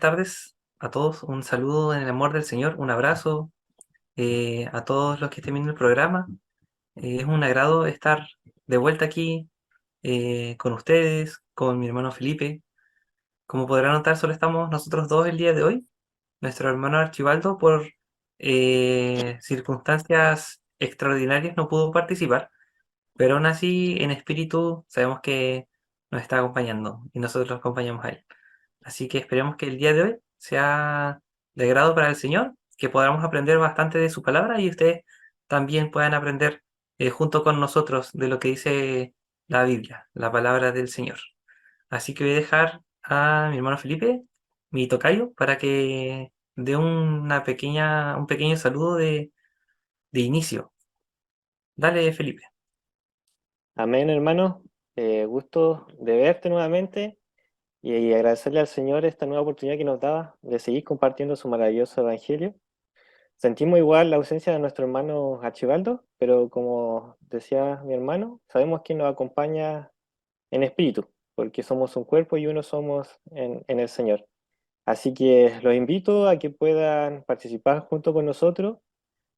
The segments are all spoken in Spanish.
buenas tardes a todos. Un saludo en el amor del Señor, un abrazo a todos los que estén viendo el programa. Es un agrado estar de vuelta aquí con ustedes, con mi hermano Felipe. Como podrán notar, solo estamos nosotros dos el día de hoy. Nuestro hermano Archibaldo, por circunstancias extraordinarias, no pudo participar, pero aún así, en espíritu, sabemos que nos está acompañando y nosotros lo acompañamos a él. Así que esperemos que el día de hoy sea de agrado para el Señor, que podamos aprender bastante de su palabra y ustedes también puedan aprender junto con nosotros de lo que dice la Biblia, la palabra del Señor. Así que voy a dejar a mi hermano Felipe, mi tocayo, para que dé un pequeño saludo de inicio. Dale, Felipe. Amén, hermano. Gusto de verte nuevamente y agradecerle al Señor esta nueva oportunidad que nos da de seguir compartiendo su maravilloso evangelio. Sentimos igual la ausencia de nuestro hermano Archibaldo, pero como decía mi hermano, sabemos que nos acompaña en espíritu, porque somos un cuerpo y uno somos en el Señor. Así que los invito a que puedan participar junto con nosotros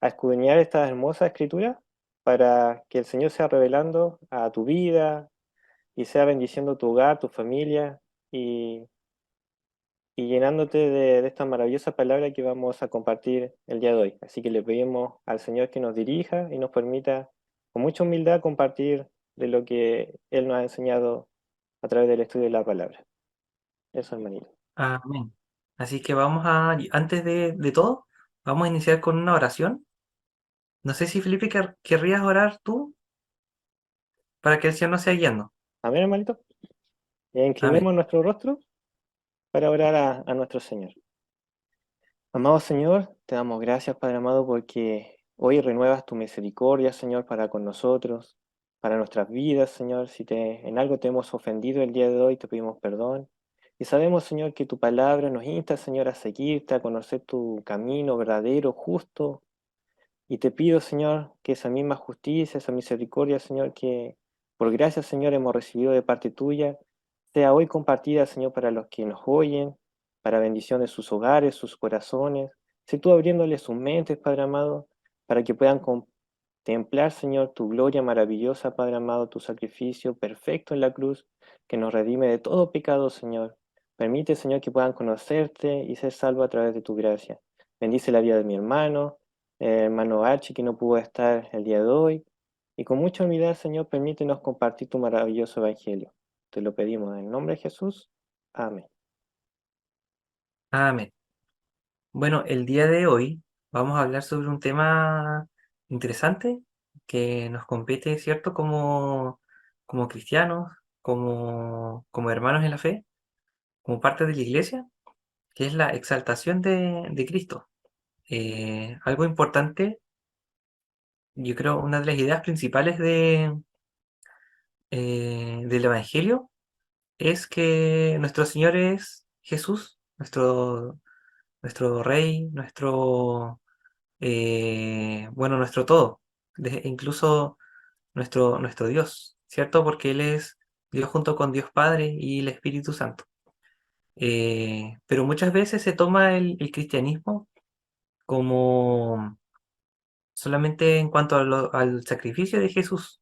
a escudriñar esta hermosa escritura para que el Señor sea revelando a tu vida y sea bendiciendo tu hogar, tu familia y, y llenándote de esta maravillosa palabra que vamos a compartir el día de hoy. Así que le pedimos al Señor que nos dirija y nos permita con mucha humildad compartir de lo que Él nos ha enseñado a través del estudio de la palabra. Eso, hermanito. Amén. Así que antes de todo, vamos a iniciar con una oración. No sé si Felipe querrías orar tú para que el Señor nos sea guiando. Amén, hermanito. Amén. Inclinemos nuestro rostro para orar a nuestro Señor. Amado Señor, te damos gracias, Padre amado, porque hoy renuevas tu misericordia, Señor, para con nosotros, para nuestras vidas, Señor. Si en algo te hemos ofendido el día de hoy, te pedimos perdón. Y sabemos, Señor, que tu palabra nos insta, Señor, a seguirte, a conocer tu camino verdadero, justo. Y te pido, Señor, que esa misma justicia, esa misericordia, Señor, que por gracia, Señor, hemos recibido de parte tuya, sea hoy compartida, Señor, para los que nos oyen, para bendición de sus hogares, sus corazones. Sé tú abriéndoles sus mentes, Padre amado, para que puedan contemplar, Señor, tu gloria maravillosa, Padre amado, tu sacrificio perfecto en la cruz, que nos redime de todo pecado, Señor. Permite, Señor, que puedan conocerte y ser salvos a través de tu gracia. Bendice la vida de mi hermano, hermano Archie, que no pudo estar el día de hoy. Y con mucha humildad, Señor, permítenos compartir tu maravilloso evangelio. Te lo pedimos en el nombre de Jesús. Amén. Amén. Bueno, el día de hoy vamos a hablar sobre un tema interesante que nos compete, ¿cierto? Como cristianos, como hermanos en la fe, como parte de la iglesia, que es la exaltación de Cristo. Algo importante, yo creo, una de las ideas principales del Evangelio es que nuestro Señor es Jesús, nuestro Rey, bueno, nuestro todo, incluso nuestro Dios, ¿cierto? Porque Él es Dios junto con Dios Padre y el Espíritu Santo. Pero muchas veces se toma el cristianismo como solamente en cuanto al sacrificio de Jesús.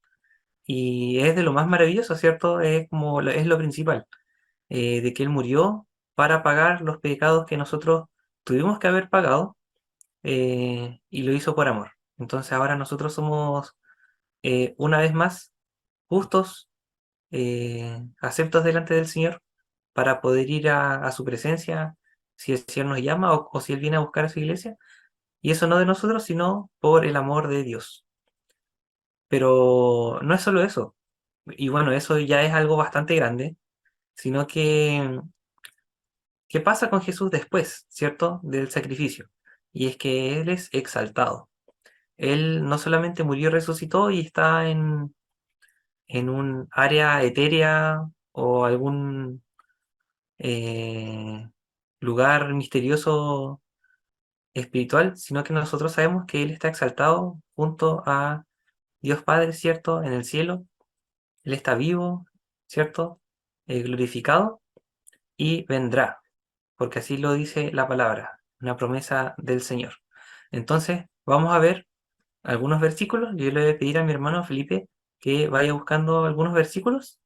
Y es de lo más maravilloso, ¿cierto? Es lo principal, de que Él murió para pagar los pecados que nosotros tuvimos que haber pagado, y lo hizo por amor. Entonces ahora nosotros somos, una vez más, justos, aceptos delante del Señor para poder ir a su presencia si el Señor nos llama o si Él viene a buscar a su iglesia. Y eso no de nosotros, sino por el amor de Dios. Pero no es solo eso. Y bueno, eso ya es algo bastante grande, sino que, ¿qué pasa con Jesús después, ¿cierto? Del sacrificio. Y es que Él es exaltado. Él no solamente murió y resucitó y está en un área etérea o algún eh, lugar misterioso espiritual, sino que nosotros sabemos que Él está exaltado junto a Dios Padre, ¿cierto? En el cielo. Él está vivo, ¿cierto? Glorificado y vendrá. porque así lo dice la palabra, una promesa del Señor. Entonces, vamos a ver algunos versículos. Yo le voy a pedir a mi hermano Felipe que vaya buscando algunos versículos.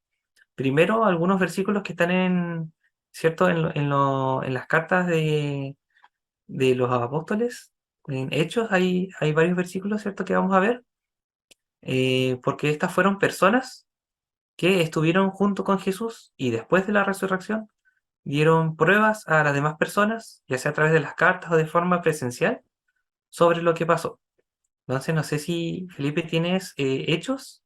Primero, algunos versículos que están ¿cierto? En las cartas de los apóstoles, en Hechos, hay varios versículos, ¿cierto? Que vamos a ver, porque estas fueron personas que estuvieron junto con Jesús y después de la resurrección dieron pruebas a las demás personas, ya sea a través de las cartas o de forma presencial, sobre lo que pasó. Entonces, no sé si Felipe tienes Hechos.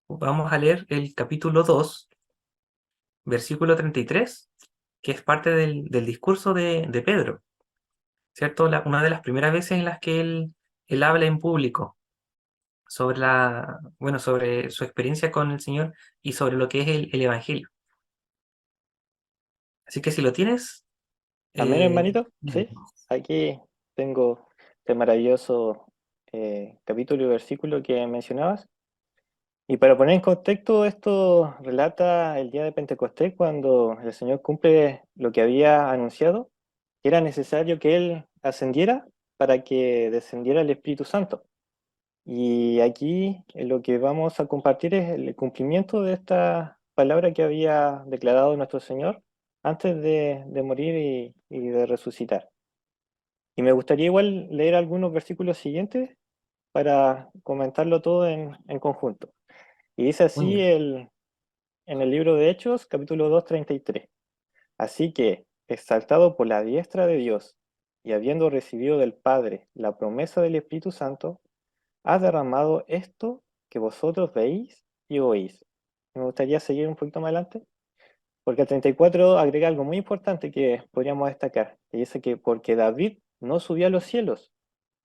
Vamos a leer el capítulo 2, versículo 33, que es parte del discurso de Pedro, ¿cierto? Una de las primeras veces en las que él habla en público sobre bueno, sobre su experiencia con el Señor y sobre lo que es el Evangelio. Así que si lo tienes, Amén, eh, hermanito. Sí, aquí tengo este maravilloso capítulo y versículo que mencionabas. Y para poner en contexto, esto relata el día de Pentecostés cuando el Señor cumple lo que había anunciado, que era necesario que Él ascendiera para que descendiera el Espíritu Santo. Y aquí lo que vamos a compartir es el cumplimiento de esta palabra que había declarado nuestro Señor antes de morir y de resucitar. Y me gustaría igual leer algunos versículos siguientes para comentarlo todo en conjunto. Y dice muy así bien. en el libro de Hechos, capítulo 2 33. Así que, exaltado por la diestra de Dios y habiendo recibido del Padre la promesa del Espíritu Santo, ha derramado esto que vosotros veis y oís. Me gustaría seguir un poquito más adelante, porque el 34 agrega algo muy importante que podríamos destacar, y dice que porque David no subió a los cielos,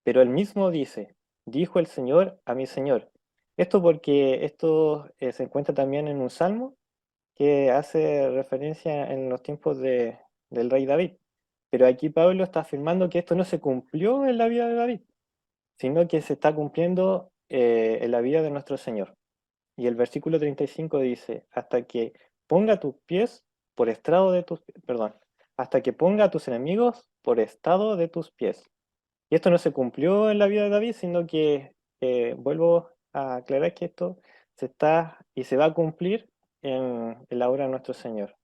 pero él mismo dice, dijo el Señor a mi Señor. Esto porque esto se encuentra también en un salmo que hace referencia en los tiempos del rey David. Pero aquí Pablo está afirmando que esto no se cumplió en la vida de David, sino que se está cumpliendo en la vida de nuestro Señor. Y el versículo 35 dice, hasta que ponga tus pies por estrado de tus, perdón, hasta que ponga a tus enemigos por estado de tus pies. Y esto no se cumplió en la vida de David, sino que vuelvo a aclarar que esto se está y se va a cumplir en la obra de nuestro Señor.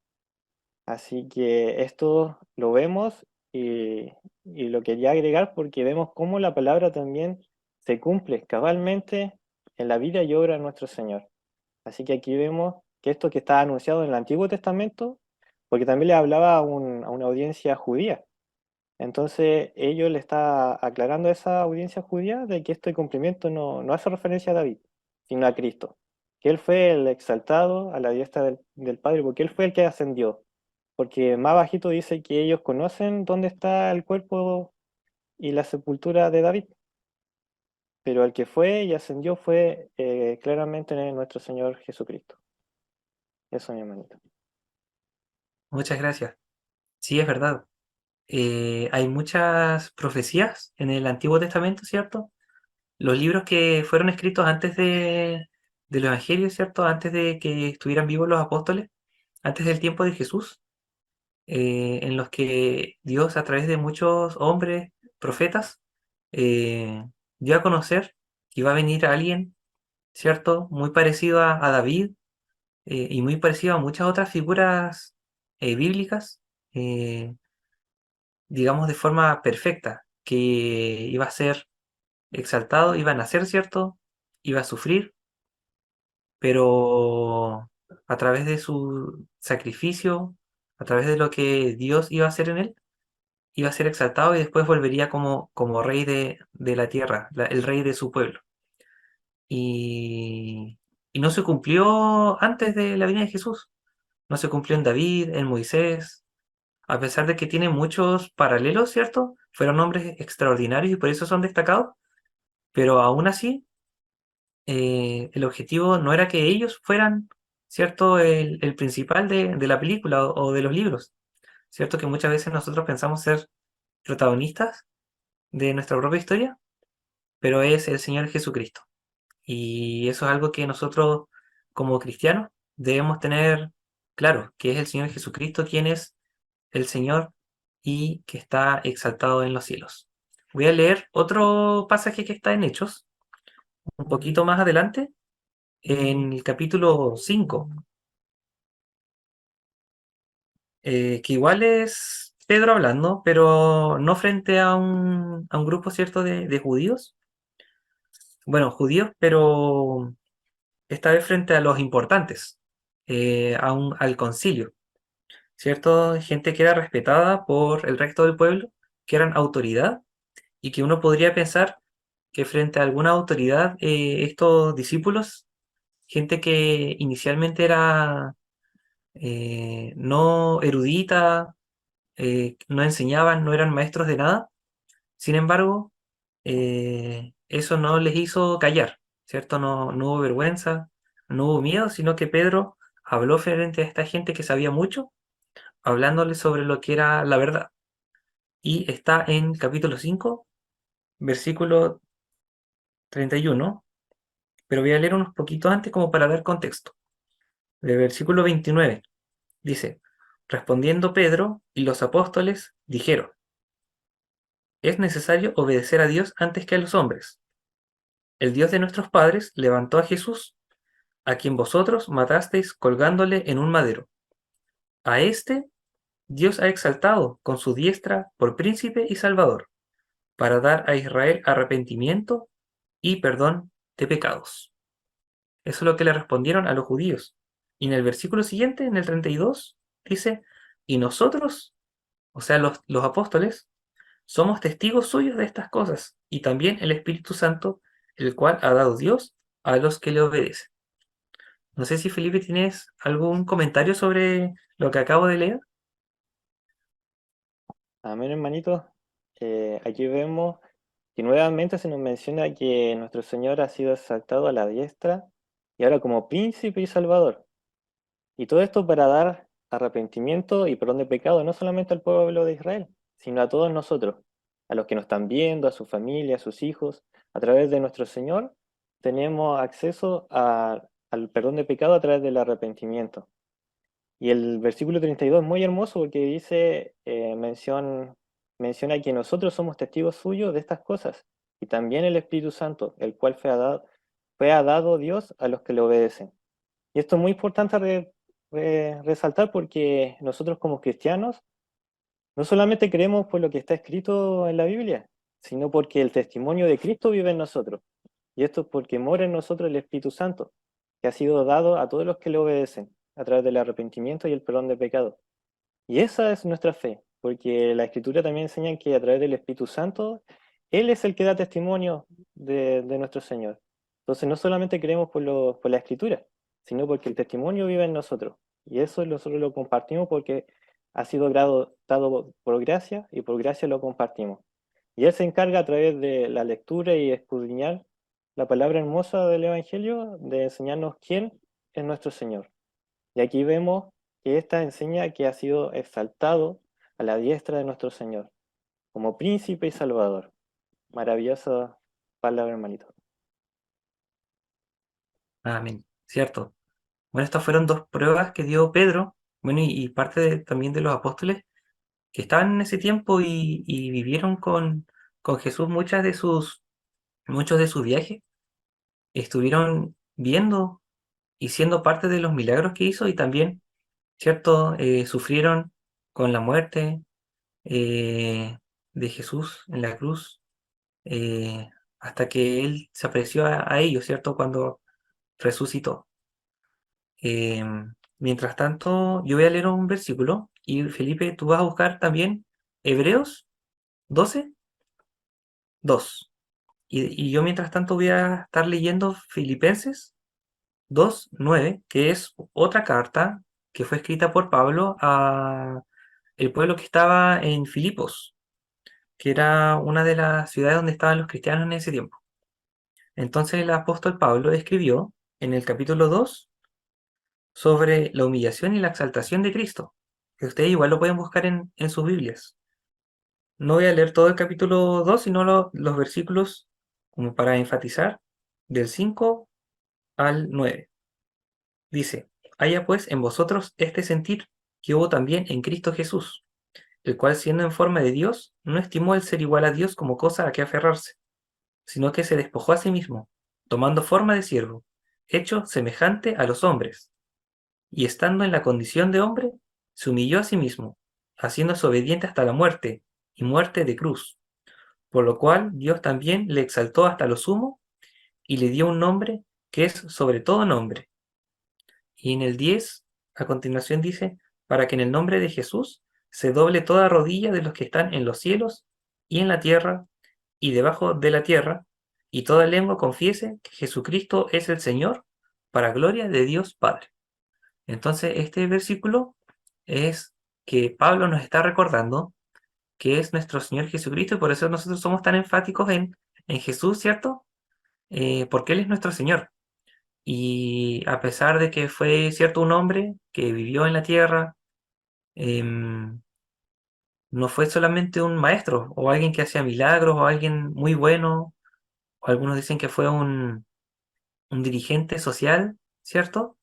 Así que esto lo vemos y lo quería agregar porque vemos cómo la palabra también se cumple cabalmente en la vida y obra de nuestro Señor. Así que aquí vemos que esto que está anunciado en el Antiguo Testamento, porque también le hablaba a una audiencia judía. Entonces ellos le está aclarando a esa audiencia judía de que este cumplimiento no hace referencia a David, sino a Cristo. Que él fue el exaltado a la diestra del Padre, porque él fue el que ascendió. Porque más bajito dice que ellos conocen dónde está el cuerpo y la sepultura de David, pero el que fue y ascendió fue claramente nuestro Señor Jesucristo. Eso, mi hermanito. Muchas gracias. Sí, es verdad. Hay muchas profecías en el Antiguo Testamento, ¿cierto? Los libros que fueron escritos antes del Evangelio, ¿cierto? Antes de que estuvieran vivos los apóstoles, antes del tiempo de Jesús, en los que Dios a través de muchos hombres, profetas, eh, dio a conocer que iba a venir alguien, ¿cierto? Muy parecido a David y muy parecido a muchas otras figuras bíblicas, eh, digamos de forma perfecta, que iba a ser exaltado, iba a nacer, ¿cierto? Iba a sufrir, pero a través de su sacrificio, a través de lo que Dios iba a hacer en él, iba a ser exaltado y después volvería como rey de la tierra, el rey de su pueblo. Y, y no se cumplió antes de la venida de Jesús, no se cumplió en David, en Moisés, a pesar de que tiene muchos paralelos, ¿cierto? Fueron hombres extraordinarios y por eso son destacados, pero aún así el objetivo no era que ellos fueran, ¿cierto?, el principal de la película o de los libros, ¿cierto? Que muchas veces nosotros pensamos ser protagonistas de nuestra propia historia, pero es el Señor Jesucristo. Y eso es algo que nosotros como cristianos debemos tener claro, que es el Señor Jesucristo quien es el Señor y que está exaltado en los cielos. Voy a leer otro pasaje que está en Hechos, un poquito más adelante, en el capítulo 5, que igual es Pedro hablando, pero no frente a un grupo, ¿cierto?, de judíos. Bueno, judíos, pero esta vez frente a los importantes, al concilio, ¿cierto? Gente que era respetada por el resto del pueblo, que eran autoridad, y que uno podría pensar que frente a alguna autoridad, estos discípulos, gente que inicialmente era no erudita, no enseñaban, no eran maestros de nada, sin embargo, eso no les hizo callar, ¿cierto? No, no hubo vergüenza, no hubo miedo, sino que Pedro habló frente a esta gente que sabía mucho, hablándole sobre lo que era la verdad. Y está en capítulo 5, versículo 31, pero voy a leer unos poquitos antes como para dar contexto. Del versículo 29 dice, respondiendo Pedro y los apóstoles dijeron, es necesario obedecer a Dios antes que a los hombres. El Dios de nuestros padres levantó a Jesús, a quien vosotros matasteis colgándole en un madero. A este Dios ha exaltado con su diestra por príncipe y salvador, para dar a Israel arrepentimiento y perdón de pecados. Eso es lo que le respondieron a los judíos. Y en el versículo siguiente, en el 32, dice, y nosotros, o sea, los apóstoles, somos testigos suyos de estas cosas, y también el Espíritu Santo, el cual ha dado Dios a los que le obedecen. No sé si Felipe tienes algún comentario sobre lo que acabo de leer. Amén, hermanito. Aquí vemos que nuevamente se nos menciona que nuestro Señor ha sido exaltado a la diestra y ahora como príncipe y salvador. Y todo esto para dar arrepentimiento y perdón de pecado no solamente al pueblo de Israel, sino a todos nosotros, a los que nos están viendo, a su familia, a sus hijos. A través de nuestro Señor tenemos acceso al perdón de pecado a través del arrepentimiento. Y el versículo 32 es muy hermoso porque dice, menciona que nosotros somos testigos suyos de estas cosas, y también el Espíritu Santo, el cual fue ha dado Dios a los que le obedecen. Y esto es muy importante resaltar porque nosotros como cristianos no solamente creemos por lo que está escrito en la Biblia, sino porque el testimonio de Cristo vive en nosotros. Y esto es porque mora en nosotros el Espíritu Santo, que ha sido dado a todos los que le obedecen, a través del arrepentimiento y el perdón de pecados. Y esa es nuestra fe, porque la Escritura también enseña que a través del Espíritu Santo, Él es el que da testimonio de nuestro Señor. Entonces no solamente creemos por la Escritura, sino porque el testimonio vive en nosotros. Y eso nosotros lo compartimos porque ha sido dado por gracia y por gracia lo compartimos. Y Él se encarga a través de la lectura y escudriñar la palabra hermosa del Evangelio de enseñarnos quién es nuestro Señor. Y aquí vemos que esta enseña que ha sido exaltado a la diestra de nuestro Señor, como príncipe y salvador. Maravillosa palabra, hermanito. Amén. Cierto. Bueno, estas fueron dos pruebas que dio Pedro, bueno, y parte también de los apóstoles, que estaban en ese tiempo y vivieron con Jesús muchos de sus viajes. Estuvieron viendo y siendo parte de los milagros que hizo y también, ¿cierto? Sufrieron con la muerte eh, de Jesús en la cruz, hasta que Él se apareció a ellos, ¿cierto? Cuando resucitó. Mientras tanto, yo voy a leer un versículo y Felipe, tú vas a buscar también Hebreos 12, 2. Y yo mientras tanto voy a estar leyendo Filipenses 2, 9, que es otra carta que fue escrita por Pablo a el pueblo que estaba en Filipos, que era una de las ciudades donde estaban los cristianos en ese tiempo. Entonces el apóstol Pablo escribió en el capítulo 2 sobre la humillación y la exaltación de Cristo, que ustedes igual lo pueden buscar en sus Biblias. No voy a leer todo el capítulo 2, sino los versículos como para enfatizar del 5 al 9. Dice, haya pues en vosotros este sentir que hubo también en Cristo Jesús, el cual siendo en forma de Dios, no estimó el ser igual a Dios como cosa a que aferrarse, sino que se despojó a sí mismo, tomando forma de siervo, hecho semejante a los hombres, y estando en la condición de hombre, se humilló a sí mismo, haciéndose obediente hasta la muerte, y muerte de cruz, por lo cual Dios también le exaltó hasta lo sumo, y le dio un nombre que es sobre todo nombre. Y en el 10 a continuación dice, para que en el nombre de Jesús se doble toda rodilla de los que están en los cielos y en la tierra y debajo de la tierra, y toda lengua confiese que Jesucristo es el Señor, para gloria de Dios Padre. Entonces, este versículo es que Pablo nos está recordando que es nuestro Señor Jesucristo, y por eso nosotros somos tan enfáticos en Jesús, ¿cierto? Porque Él es nuestro Señor. Y a pesar de que fue, cierto, un hombre que vivió en la tierra, em, no fue solamente un maestro o alguien que hacía milagros o alguien muy bueno, o algunos dicen que fue un dirigente social, ¿cierto?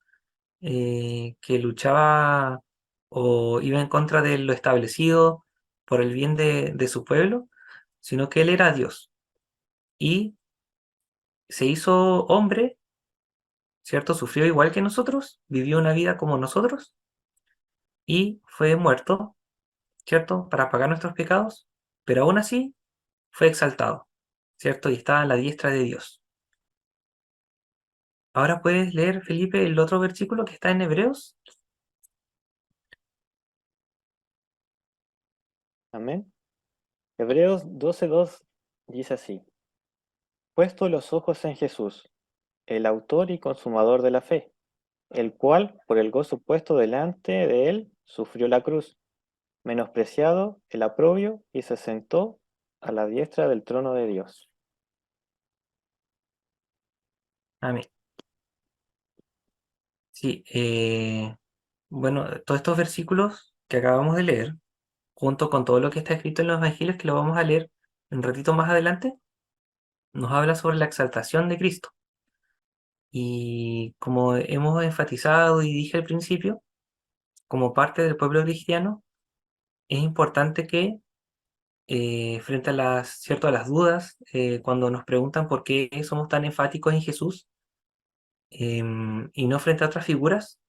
Que luchaba o iba en contra de lo establecido por el bien de su pueblo, sino que él era Dios y se hizo hombre, ¿cierto? Sufrió igual que nosotros, vivió una vida como nosotros y fue muerto, ¿cierto? Para pagar nuestros pecados, pero aún así fue exaltado, ¿cierto? Y está a la diestra de Dios. Ahora puedes leer, Felipe, el otro versículo que está en Hebreos. Amén. Hebreos 12:2 dice así: Puesto los ojos en Jesús, el autor y consumador de la fe, el cual, por el gozo puesto delante de él, sufrió la cruz, menospreciado el oprobio, y se sentó a la diestra del trono de Dios. Amén. Sí, bueno, todos estos versículos que acabamos de leer, junto con todo lo que está escrito en los evangelios, que lo vamos a leer un ratito más adelante, nos habla sobre la exaltación de Cristo. Y como hemos enfatizado y dije al principio, como parte del pueblo cristiano, es importante que frente a cierto, a las dudas, cuando nos preguntan por qué somos tan enfáticos en Jesús, y no frente a otras figuras,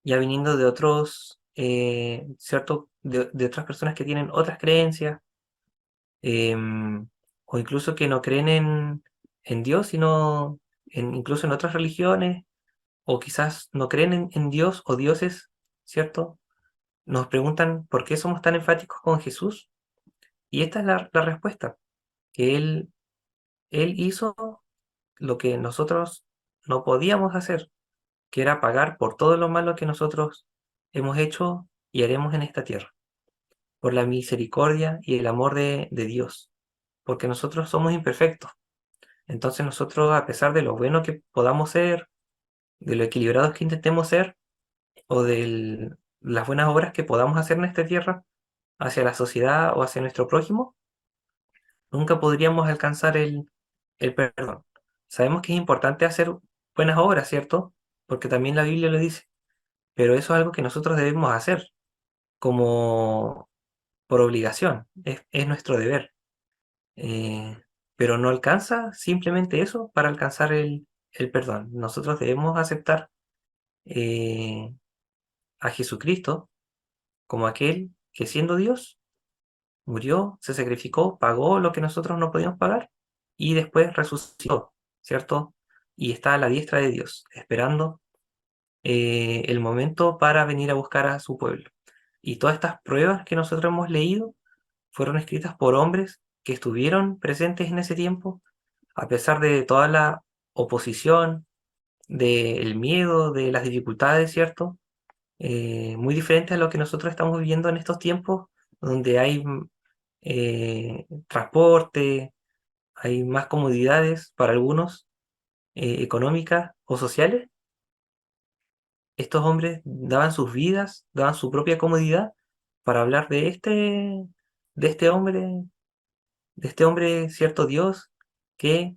ya viniendo de otros, cierto, de otras personas que tienen otras creencias, em, o incluso que no creen en Dios, sino incluso en otras religiones, o quizás no creen en Dios o dioses, ¿cierto? Nos preguntan por qué somos tan enfáticos con Jesús, y esta es la respuesta, que Él hizo lo que nosotros no podíamos hacer, que era pagar por todo lo malo que nosotros hemos hecho y haremos en esta tierra, por la misericordia y el amor de Dios, porque nosotros somos imperfectos. Entonces nosotros, a pesar de lo bueno que podamos ser, de lo equilibrados que intentemos ser, o de las buenas obras que podamos hacer en esta tierra, hacia la sociedad o hacia nuestro prójimo, nunca podríamos alcanzar el perdón. Sabemos que es importante hacer buenas obras, ¿cierto? Porque también la Biblia lo dice, pero eso es algo que nosotros debemos hacer como por obligación, es nuestro deber. Eh, pero no alcanza simplemente eso para alcanzar el perdón. Nosotros debemos aceptar eh, a Jesucristo como aquel que siendo Dios murió, se sacrificó, pagó lo que nosotros no podíamos pagar y después resucitó, ¿cierto? Y está a la diestra de Dios, esperando el momento para venir a buscar a su pueblo. Y todas estas pruebas que nosotros hemos leído fueron escritas por hombres que estuvieron presentes en ese tiempo, a pesar de toda la oposición, del miedo, de las dificultades, ¿cierto? Muy diferentes a lo que nosotros estamos viviendo en estos tiempos, donde hay transporte, hay más comodidades para algunos, económicas o sociales. Estos hombres daban sus vidas, daban su propia comodidad para hablar de este hombre, cierto Dios, que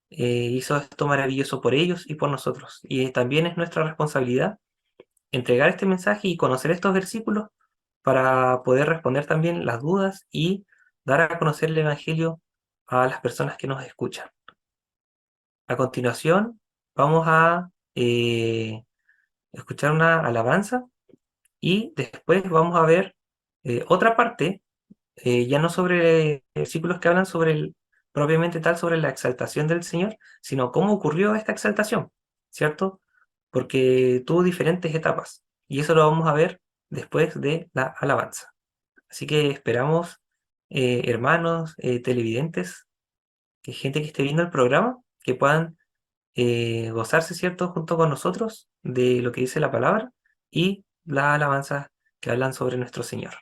hizo esto maravilloso por ellos y por nosotros. Y también es nuestra responsabilidad entregar este mensaje y conocer estos versículos para poder responder también las dudas y dar a conocer el Evangelio a las personas que nos escuchan. A continuación, vamos a escuchar una alabanza y después vamos a ver otra parte, ya no sobre versículos que hablan sobre propiamente tal sobre la exaltación del Señor, sino cómo ocurrió esta exaltación, ¿cierto? Porque tuvo diferentes etapas y eso lo vamos a ver después de la alabanza. Así que esperamos, hermanos, televidentes, que gente que esté viendo el programa, que puedan gozarse, ¿cierto?, junto con nosotros de lo que dice la palabra y las alabanzas que hablan sobre nuestro Señor.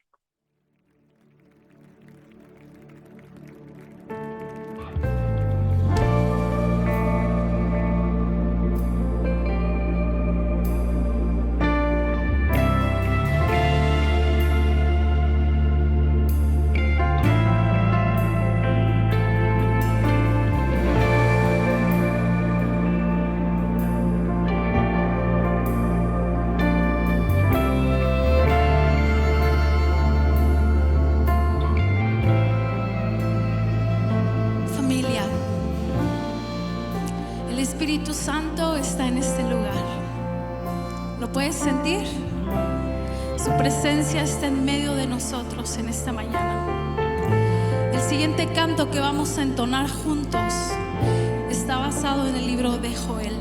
Familia, el Espíritu Santo está en este lugar. ¿Lo puedes sentir? Su presencia está en medio de nosotros en esta mañana. El siguiente canto que vamos a entonar juntos está basado en el libro de Joel.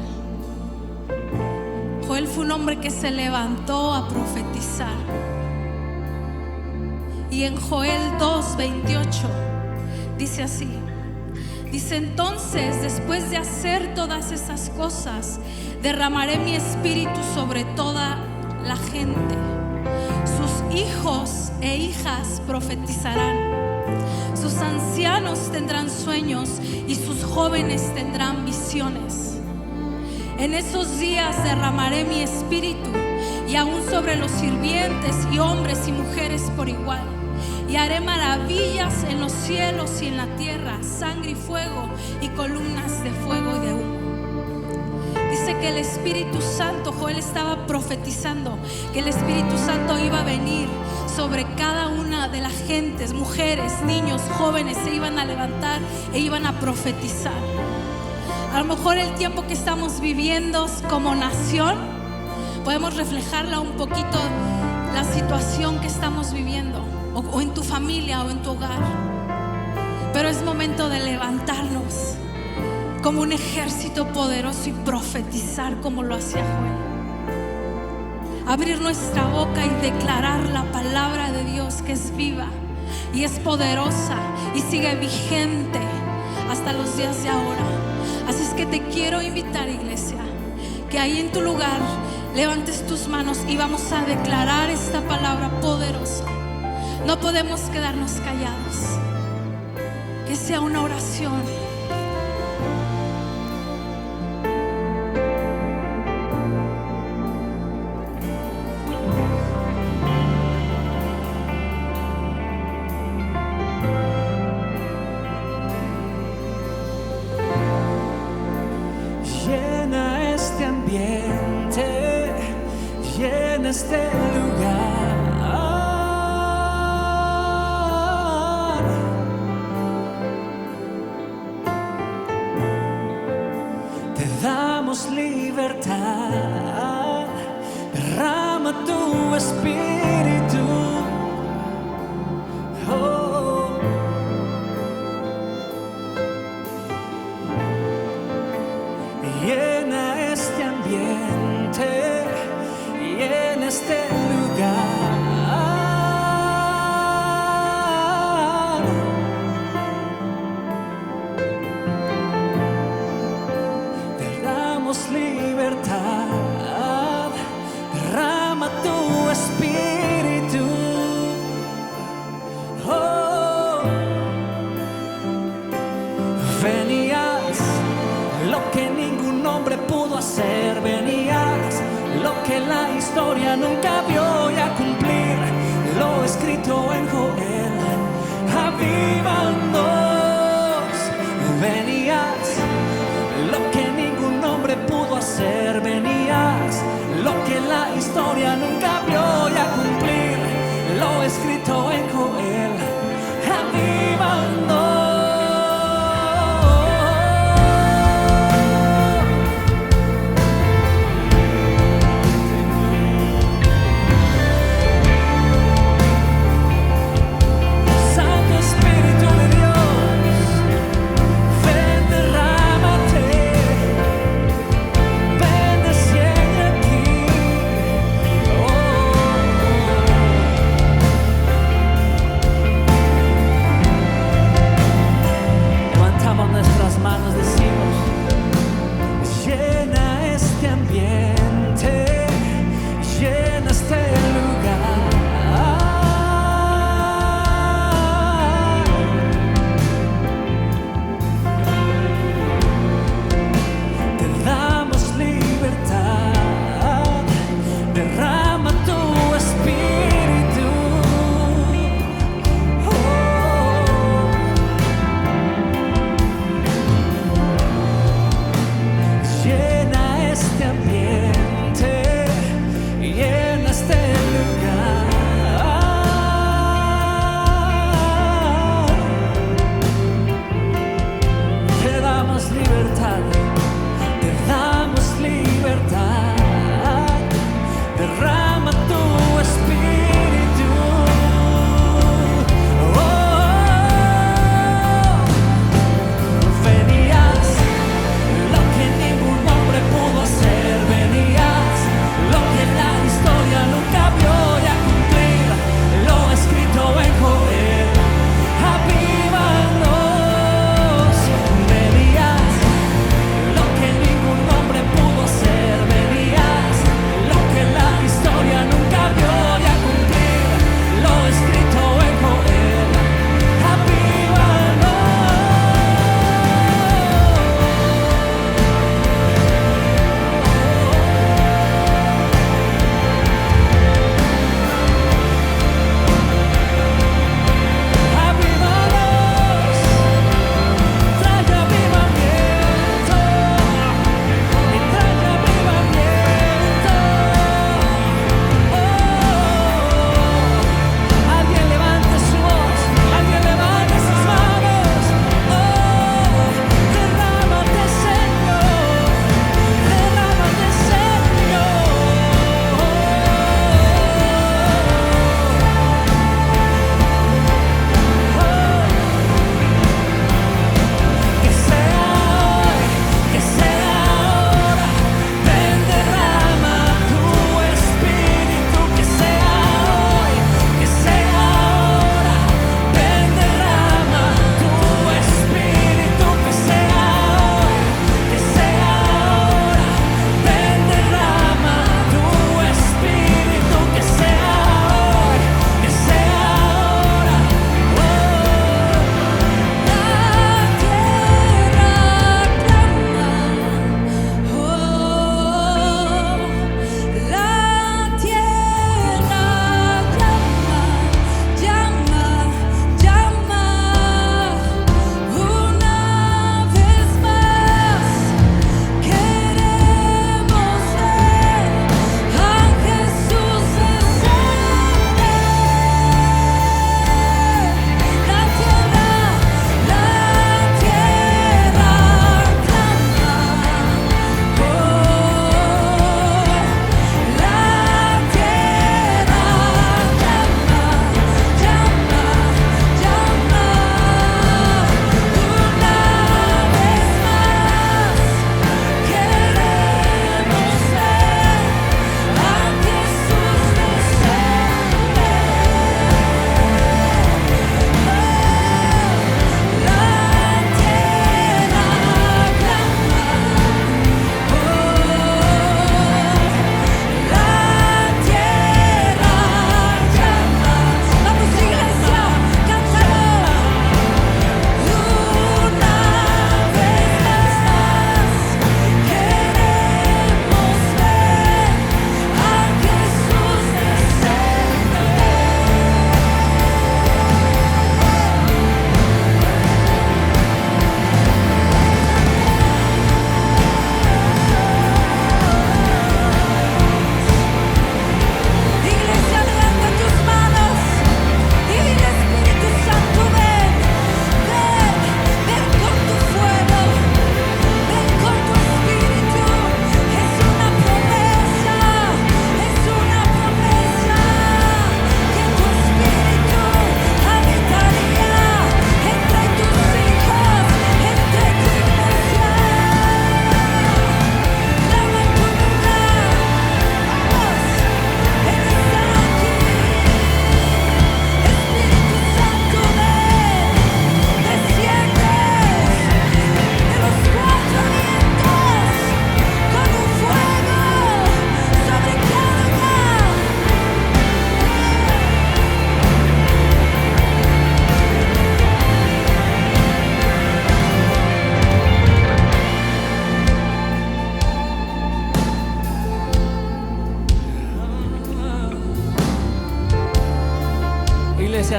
Joel fue un hombre que se levantó a profetizar. Y en Joel 2:28 dice así. Dice: entonces, después de hacer todas esas cosas, derramaré mi espíritu sobre toda la gente. Sus hijos e hijas profetizarán. Sus ancianos tendrán sueños y sus jóvenes tendrán visiones. En esos días derramaré mi espíritu, y aún sobre los sirvientes y hombres y mujeres por igual. Y haré maravillas en los cielos y en la tierra, sangre y fuego y columnas de fuego y de humo. Dice que el Espíritu Santo, Joel estaba profetizando que el Espíritu Santo iba a venir sobre cada una de las gentes, mujeres, niños, jóvenes, se iban a levantar e iban a profetizar. A lo mejor el tiempo que estamos viviendo como nación, podemos reflejarla un poquito, la situación que estamos viviendo, o en tu familia o en tu hogar. Pero es momento de levantarnos como un ejército poderoso y profetizar como lo hacía Joel. Abrir nuestra boca y declarar la palabra de Dios, que es viva y es poderosa y sigue vigente hasta los días de ahora. Así es que te quiero invitar, iglesia, que ahí en tu lugar levantes tus manos y vamos a declarar esta palabra poderosa. No podemos quedarnos callados. Que sea una oración. Llena este ambiente, llena este lugar. Te damos libertad, derrama tu espíritu. Oh. Llena este ambiente, llena este lugar. Te damos libertad, derrama tu espíritu. Oh. Venías lo que ningún hombre pudo hacer, venías lo que la historia nunca vio ya cumplir, lo escrito en Joel, avívanos. Venías lo que ningún hombre pudo hacer, venías lo que la historia nunca vio ya cumplir, lo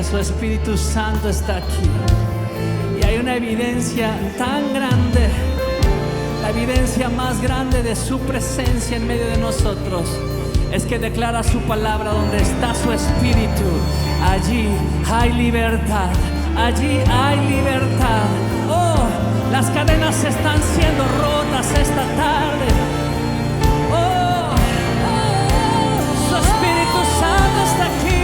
iglesia, su Espíritu Santo está aquí. Y hay una evidencia tan grande, la evidencia más grande de su presencia en medio de nosotros, es que declara su palabra: donde está su Espíritu, allí hay libertad, allí hay libertad. Oh, las cadenas están siendo rotas esta tarde. Oh, su Espíritu Santo está aquí.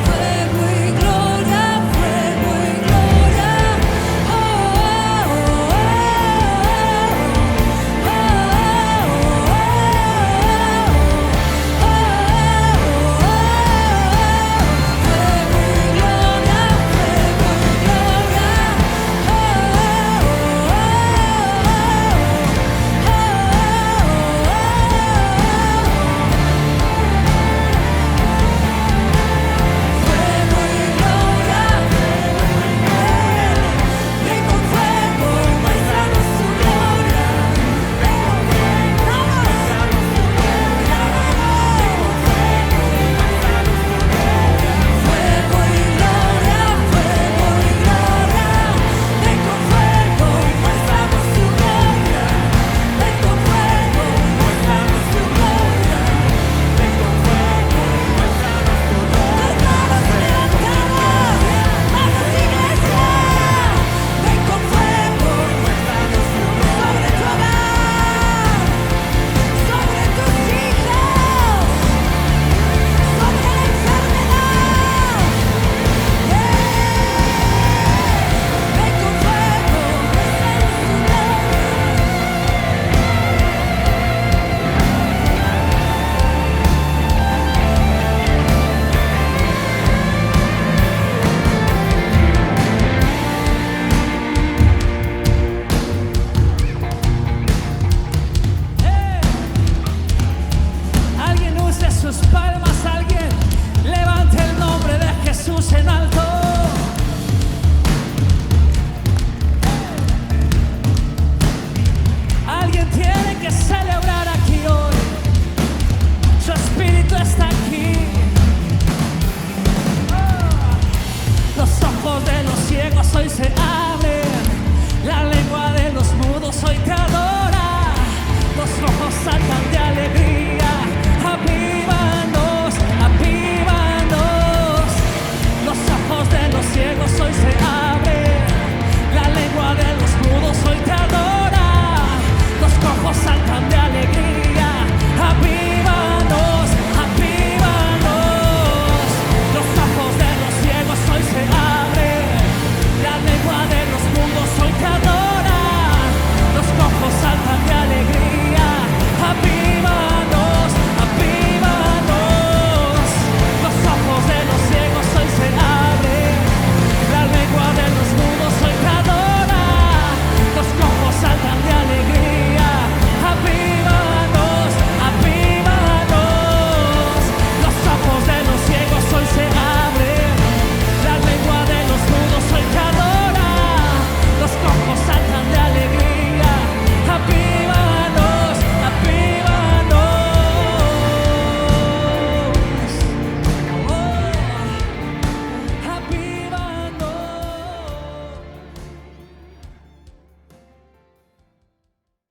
Fuego y gloria, fuego y gloria.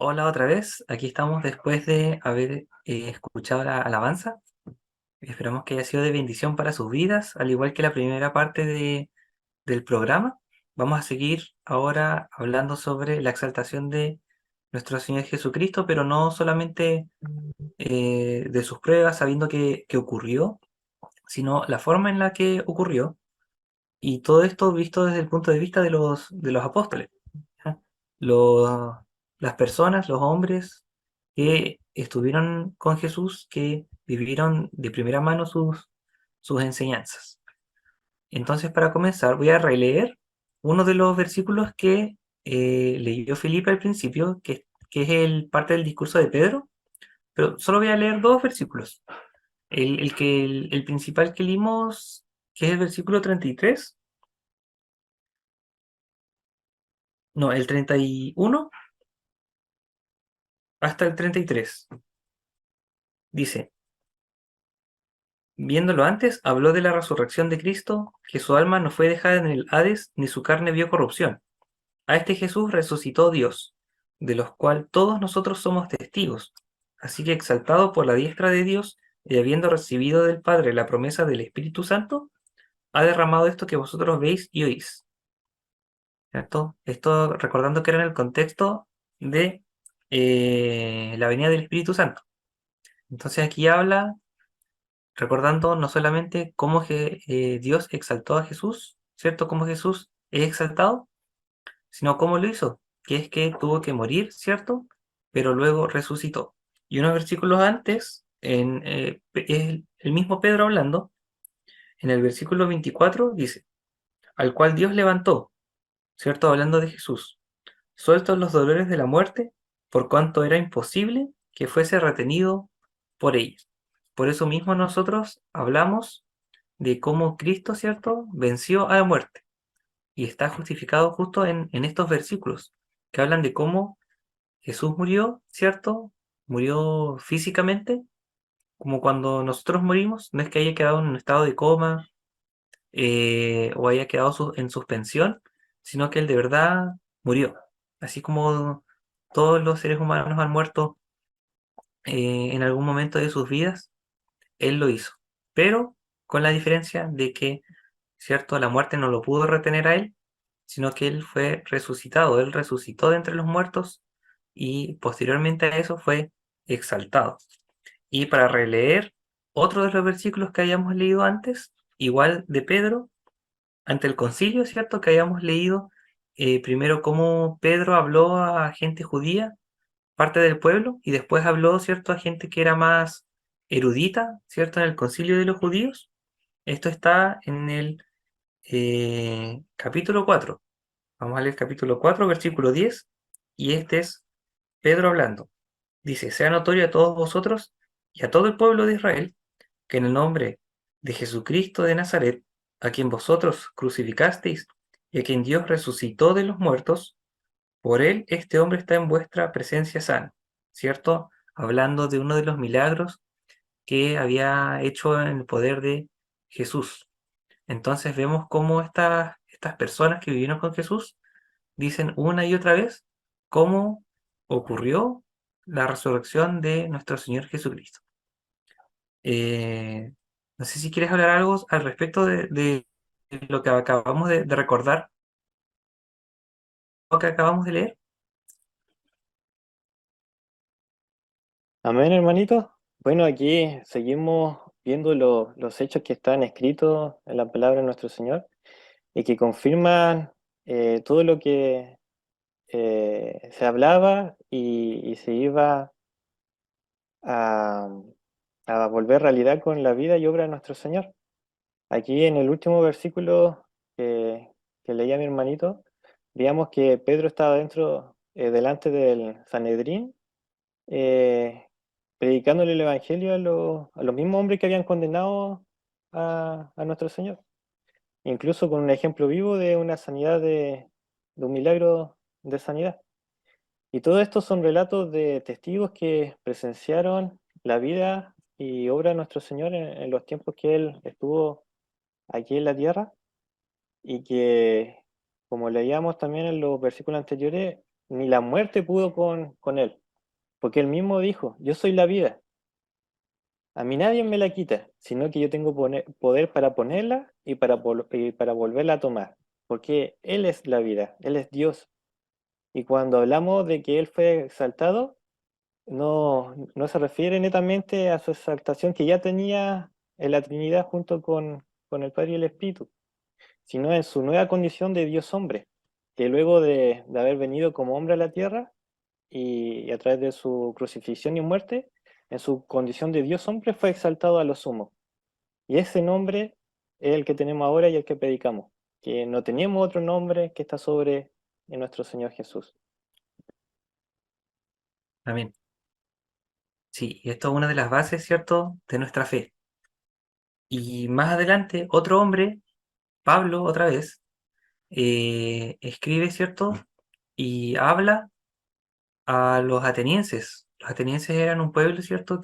Hola otra vez, aquí estamos después de haber escuchado la alabanza. Esperamos que haya sido de bendición para sus vidas, al igual que la primera parte del programa. Vamos a seguir ahora hablando sobre la exaltación de nuestro Señor Jesucristo, pero no solamente de sus pruebas, sabiendo que ocurrió, sino la forma en la que ocurrió, y todo esto visto desde el punto de vista de los apóstoles. ¿Ya? Los, las personas, los hombres que estuvieron con Jesús, que vivieron de primera mano sus enseñanzas. Entonces, para comenzar, voy a releer uno de los versículos que leyó Felipe al principio, que es parte del discurso de Pedro, pero solo voy a leer dos versículos. El principal que leímos, que es el versículo 33, no, el 31 hasta el 33. Dice: Viéndolo antes, habló de la resurrección de Cristo, que su alma no fue dejada en el Hades, ni su carne vio corrupción. A este Jesús resucitó Dios, de los cual todos nosotros somos testigos. Así que exaltado por la diestra de Dios, y habiendo recibido del Padre la promesa del Espíritu Santo, ha derramado esto que vosotros veis y oís. ¿Cierto? Esto recordando que era en el contexto de la venida del Espíritu Santo. Entonces aquí habla, recordando no solamente cómo Dios exaltó a Jesús, ¿cierto? Cómo Jesús es exaltado, sino cómo lo hizo, que es que tuvo que morir, ¿cierto? Pero luego resucitó. Y unos versículos antes, es el mismo Pedro hablando, en el versículo 24 dice, al cual Dios levantó, ¿cierto? Hablando de Jesús, sueltos los dolores de la muerte, por cuanto era imposible que fuese retenido por ella. Por eso mismo nosotros hablamos de cómo Cristo, ¿cierto?, venció a la muerte. Y está justificado justo en estos versículos, que hablan de cómo Jesús murió, ¿cierto? Murió físicamente, como cuando nosotros morimos, no es que haya quedado en un estado de coma o haya quedado en suspensión, sino que él de verdad murió. Así como todos los seres humanos han muerto en algún momento de sus vidas, él lo hizo. Pero con la diferencia de que, ¿cierto? La muerte no lo pudo retener a él, sino que él fue resucitado. Él resucitó de entre los muertos y posteriormente a eso fue exaltado. Y para releer otro de los versículos que habíamos leído antes, igual de Pedro, ante el concilio, ¿cierto? Que habíamos leído primero cómo Pedro habló a gente judía, parte del pueblo, y después habló, ¿cierto?, a gente que era más erudita, ¿cierto?, en el concilio de los judíos. Esto está en el capítulo 4. Vamos a leer capítulo 4, versículo 10, y este es Pedro hablando. Dice, sea notorio a todos vosotros y a todo el pueblo de Israel que en el nombre de Jesucristo de Nazaret, a quien vosotros crucificasteis y a quien Dios resucitó de los muertos, por él este hombre está en vuestra presencia sano, ¿cierto? Hablando de uno de los milagros que había hecho en el poder de Jesús. Entonces vemos cómo estas personas que vivieron con Jesús dicen una y otra vez cómo ocurrió la resurrección de nuestro Señor Jesucristo. No sé si quieres hablar algo al respecto de lo que acabamos de recordar, lo que acabamos de leer. Amén, hermanito. Bueno, aquí seguimos viendo los hechos que están escritos en la palabra de nuestro Señor y que confirman todo lo que se hablaba y se iba a, a volver realidad con la vida y obra de nuestro Señor. Aquí en el último versículo que leía mi hermanito, veíamos que Pedro estaba delante del Sanedrín, eh, predicándole el Evangelio a los mismos hombres que habían condenado a nuestro Señor. Incluso con un ejemplo vivo de una sanidad, de un milagro de sanidad. Y todo esto son relatos de testigos que presenciaron la vida y obra de nuestro Señor en los tiempos que Él estuvo aquí en la tierra y que, como leíamos también en los versículos anteriores, ni la muerte pudo con Él, porque Él mismo dijo, yo soy la vida, a mí nadie me la quita, sino que yo tengo poder para ponerla y y para volverla a tomar, porque Él es la vida, Él es Dios. Y cuando hablamos de que Él fue exaltado, no se refiere netamente a su exaltación que ya tenía en la Trinidad junto con el Padre y el Espíritu, sino en su nueva condición de Dios hombre, que luego de haber venido como hombre a la tierra y a través de su crucifixión y muerte, en su condición de Dios hombre fue exaltado a lo sumo. Y ese nombre es el que tenemos ahora y el que predicamos, que no tenemos otro nombre que está sobre en nuestro Señor Jesús. Amén. Sí, y esto es una de las bases, ¿cierto?, de nuestra fe. Y más adelante, otro hombre, Pablo, otra vez, escribe, ¿cierto?, y habla a los atenienses. Los atenienses eran un pueblo, ¿cierto?,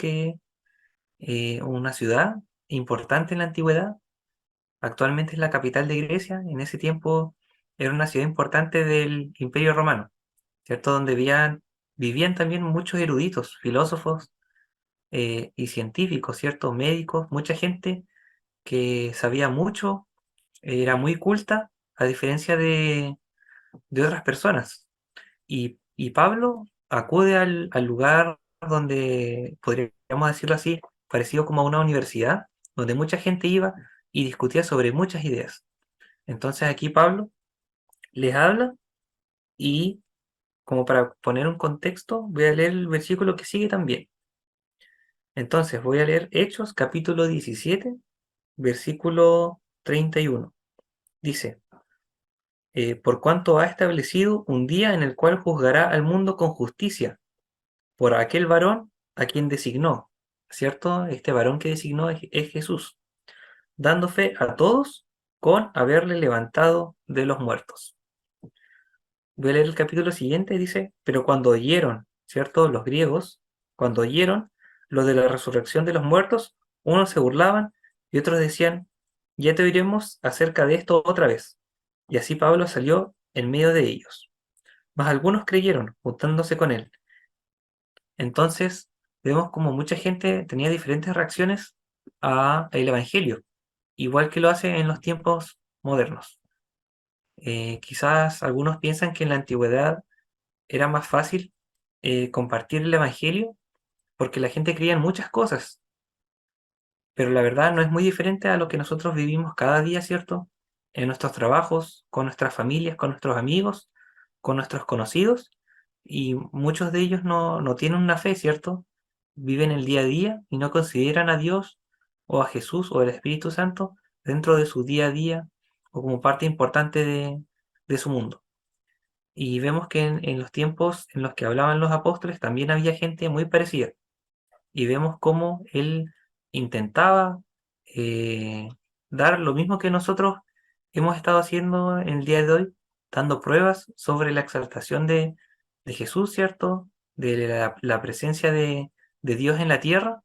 una ciudad importante en la antigüedad. Actualmente es la capital de Grecia. En ese tiempo era una ciudad importante del Imperio Romano, ¿cierto? Donde vivían también muchos eruditos, filósofos y científicos, ¿cierto? Médicos, mucha gente que sabía mucho, era muy culta, a diferencia de otras personas. Y Pablo acude al lugar donde, podríamos decirlo así, parecido como a una universidad, donde mucha gente iba y discutía sobre muchas ideas. Entonces aquí Pablo les habla y, como para poner un contexto, voy a leer el versículo que sigue también. Entonces voy a leer Hechos capítulo 17, versículo 31. Dice, por cuanto ha establecido un día en el cual juzgará al mundo con justicia por aquel varón a quien designó, ¿cierto? Este varón que designó es Jesús, dando fe a todos con haberle levantado de los muertos. Voy a leer el capítulo siguiente, dice, pero cuando oyeron, ¿cierto? Los griegos, cuando oyeron lo de la resurrección de los muertos, unos se burlaban y otros decían, ya te oiremos acerca de esto otra vez. Y así Pablo salió en medio de ellos. Mas algunos creyeron, juntándose con él. Entonces, vemos como mucha gente tenía diferentes reacciones al Evangelio, igual que lo hace en los tiempos modernos. Quizás algunos piensan que en la antigüedad era más fácil compartir el Evangelio porque la gente creía en muchas cosas, pero la verdad no es muy diferente a lo que nosotros vivimos cada día, ¿cierto? En nuestros trabajos, con nuestras familias, con nuestros amigos, con nuestros conocidos, y muchos de ellos no tienen una fe, ¿cierto? Viven el día a día y no consideran a Dios o a Jesús o el Espíritu Santo dentro de su día a día o como parte importante de su mundo. Y vemos que en los tiempos en los que hablaban los apóstoles también había gente muy parecida. Y vemos cómo él intentaba eh, dar lo mismo que nosotros hemos estado haciendo en el día de hoy, dando pruebas sobre la exaltación de Jesús, ¿cierto? De la presencia de Dios en la tierra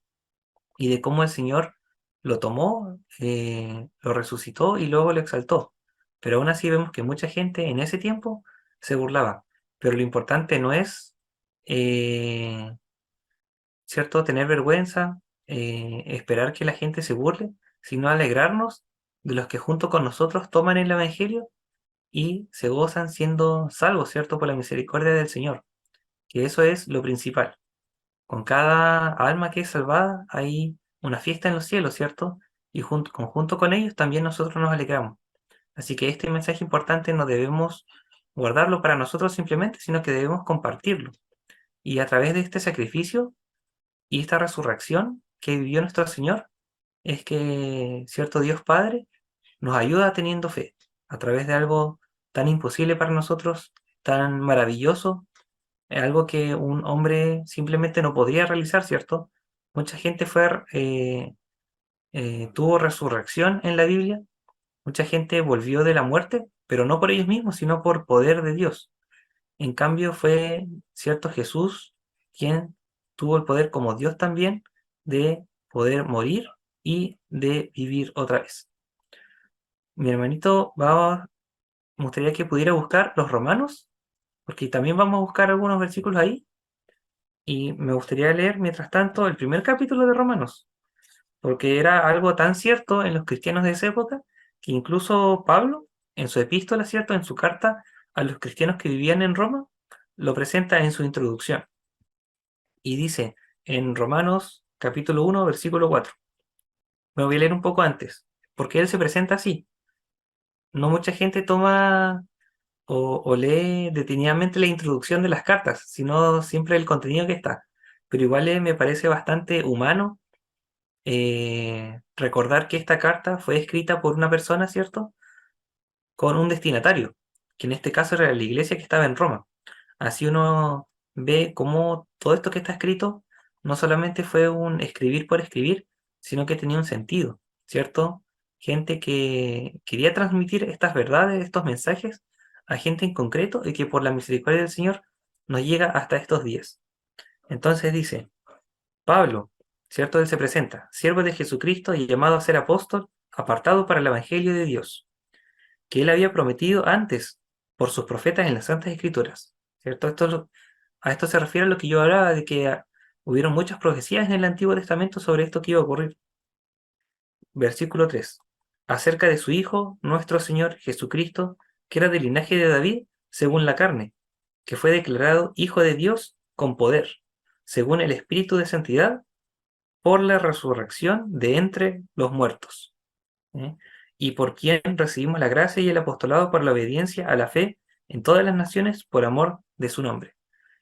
y de cómo el Señor lo tomó, lo resucitó y luego lo exaltó. Pero aún así vemos que mucha gente en ese tiempo se burlaba. Pero lo importante no es, ¿cierto?, tener vergüenza, esperar que la gente se burle, sino alegrarnos de los que junto con nosotros toman el Evangelio y se gozan siendo salvos, ¿cierto?, por la misericordia del Señor, que eso es lo principal. Con cada alma que es salvada hay una fiesta en los cielos, ¿cierto? Y junto con ellos también nosotros nos alegramos. Así que este mensaje importante no debemos guardarlo para nosotros simplemente, sino que debemos compartirlo. Y a través de este sacrificio y esta resurrección que vivió nuestro Señor, es que cierto Dios Padre nos ayuda teniendo fe, a través de algo tan imposible para nosotros, tan maravilloso, algo que un hombre simplemente no podría realizar, ¿cierto? Mucha gente tuvo resurrección en la Biblia, mucha gente volvió de la muerte, pero no por ellos mismos, sino por poder de Dios. En cambio fue, ¿cierto?, Jesús quien tuvo el poder como Dios también de poder morir y de vivir otra vez. Mi hermanito, me gustaría que pudiera buscar los Romanos, porque también vamos a buscar algunos versículos ahí, y me gustaría leer, mientras tanto, el primer capítulo de Romanos, porque era algo tan cierto en los cristianos de esa época, que incluso Pablo, en su epístola, ¿cierto?, en su carta a los cristianos que vivían en Roma, lo presenta en su introducción. Y dice en Romanos capítulo 1, versículo 4. Me voy a leer un poco antes, porque él se presenta así. No mucha gente toma o lee detenidamente la introducción de las cartas, sino siempre el contenido que está. Pero igual me parece bastante humano recordar que esta carta fue escrita por una persona, ¿cierto?, con un destinatario, que en este caso era la iglesia que estaba en Roma. Así uno ve cómo todo esto que está escrito no solamente fue un escribir por escribir, sino que tenía un sentido, ¿cierto? Gente que quería transmitir estas verdades, estos mensajes a gente en concreto y que por la misericordia del Señor nos llega hasta estos días. Entonces dice, Pablo, ¿cierto? Él se presenta, siervo de Jesucristo y llamado a ser apóstol, apartado para el Evangelio de Dios, que él había prometido antes por sus profetas en las Santas Escrituras, ¿cierto? A esto se refiere a lo que yo hablaba de que hubieron muchas profecías en el Antiguo Testamento sobre esto que iba a ocurrir. Versículo 3. Acerca de su Hijo, nuestro Señor Jesucristo, que era del linaje de David, según la carne, que fue declarado Hijo de Dios con poder, según el Espíritu de Santidad, por la resurrección de entre los muertos, ¿eh? Y por quien recibimos la gracia y el apostolado por la obediencia a la fe en todas las naciones por amor de su nombre.